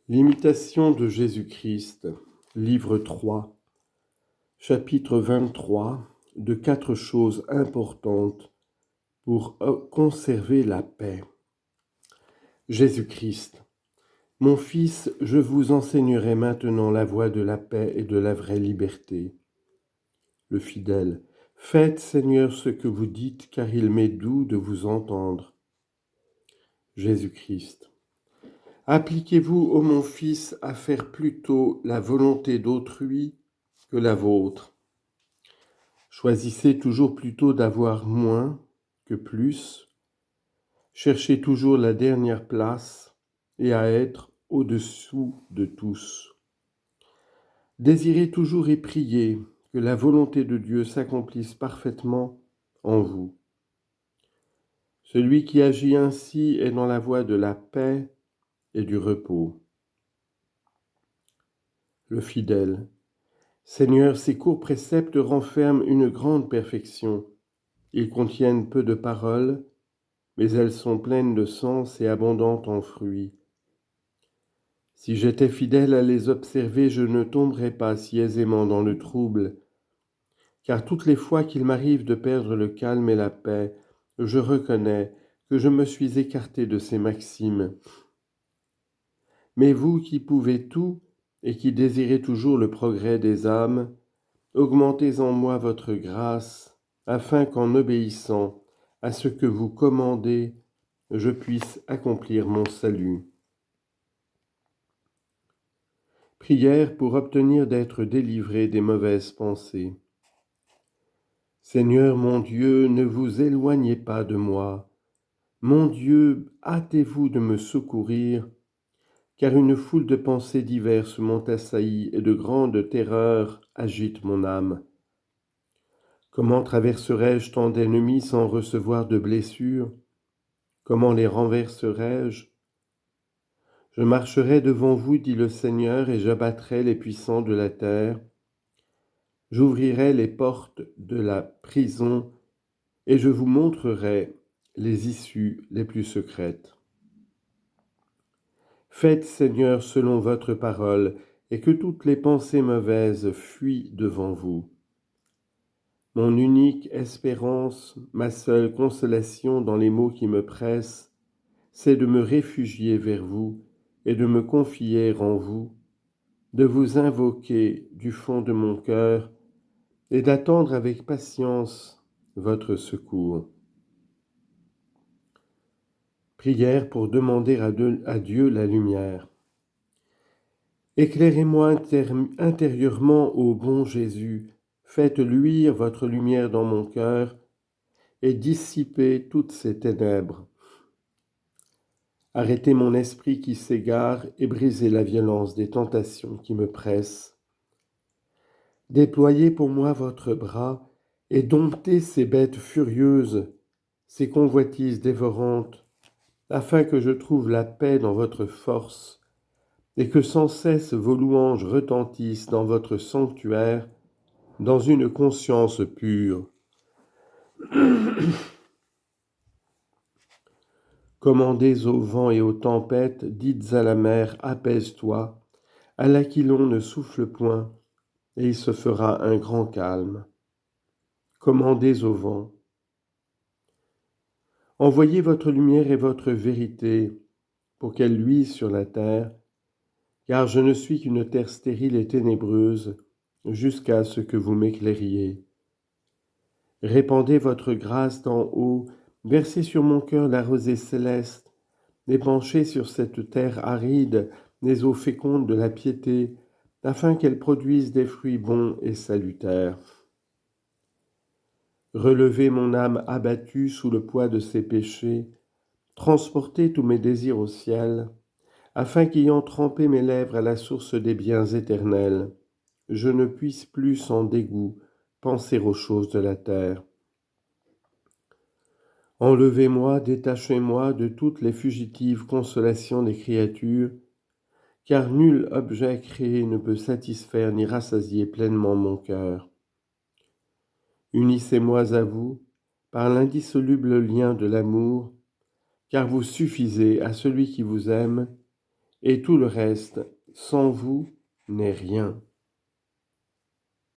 L'imitation de Jésus-Christ, livre 3, chapitre 23, de 4 choses importantes pour conserver la paix. Jésus-Christ, mon Fils, je vous enseignerai maintenant la voie de la paix et de la vraie liberté. Le fidèle, faites, Seigneur, ce que vous dites, car il m'est doux de vous entendre. Jésus-Christ, appliquez-vous, ô mon Fils, à faire plutôt la volonté d'autrui que la vôtre. Choisissez toujours plutôt d'avoir moins que plus. Cherchez toujours la dernière place et à être au-dessous de tous. Désirez toujours et priez que la volonté de Dieu s'accomplisse parfaitement en vous. Celui qui agit ainsi est dans la voie de la paix et du repos. Le fidèle, Seigneur, ces courts préceptes renferment une grande perfection. Ils contiennent peu de paroles, mais elles sont pleines de sens et abondantes en fruits. Si j'étais fidèle à les observer, je ne tomberais pas si aisément dans le trouble, car toutes les fois qu'il m'arrive de perdre le calme et la paix, je reconnais que je me suis écarté de ces maximes. Mais vous qui pouvez tout et qui désirez toujours le progrès des âmes, augmentez en moi votre grâce, afin qu'en obéissant à ce que vous commandez, je puisse accomplir mon salut. Prière pour obtenir d'être délivré des mauvaises pensées. Seigneur mon Dieu, ne vous éloignez pas de moi. Mon Dieu, hâtez-vous de me secourir, car une foule de pensées diverses m'ont assailli et de grandes terreurs agitent mon âme. Comment traverserai-je tant d'ennemis sans recevoir de blessures? Comment les renverserai-je? Je marcherai devant vous, dit le Seigneur, et j'abattrai les puissants de la terre. J'ouvrirai les portes de la prison et je vous montrerai les issues les plus secrètes. Faites, Seigneur, selon votre parole, et que toutes les pensées mauvaises fuient devant vous. Mon unique espérance, ma seule consolation dans les maux qui me pressent, c'est de me réfugier vers vous et de me confier en vous, de vous invoquer du fond de mon cœur et d'attendre avec patience votre secours. Prière pour demander à Dieu la lumière. Éclairez-moi intérieurement, ô bon Jésus, faites luire votre lumière dans mon cœur et dissipez toutes ces ténèbres. Arrêtez mon esprit qui s'égare et brisez la violence des tentations qui me pressent. Déployez pour moi votre bras et domptez ces bêtes furieuses, ces convoitises dévorantes, afin que je trouve la paix dans votre force et que sans cesse vos louanges retentissent dans votre sanctuaire, dans une conscience pure. Commandez au vent et aux tempêtes, dites à la mer, apaise-toi, à l'aquilon ne souffle point, et il se fera un grand calme. Commandez au vent. Envoyez votre lumière et votre vérité pour qu'elle luise sur la terre, car je ne suis qu'une terre stérile et ténébreuse, jusqu'à ce que vous m'éclairiez. Répandez votre grâce d'en haut, versez sur mon cœur la rosée céleste, épanchez sur cette terre aride les eaux fécondes de la piété, afin qu'elles produisent des fruits bons et salutaires. Relevez mon âme abattue sous le poids de ses péchés, transportez tous mes désirs au ciel, afin qu'ayant trempé mes lèvres à la source des biens éternels, je ne puisse plus sans dégoût penser aux choses de la terre. Enlevez-moi, détachez-moi de toutes les fugitives consolations des créatures, car nul objet créé ne peut satisfaire ni rassasier pleinement mon cœur. Unissez-moi à vous par l'indissoluble lien de l'amour, car vous suffisez à celui qui vous aime, et tout le reste, sans vous, n'est rien.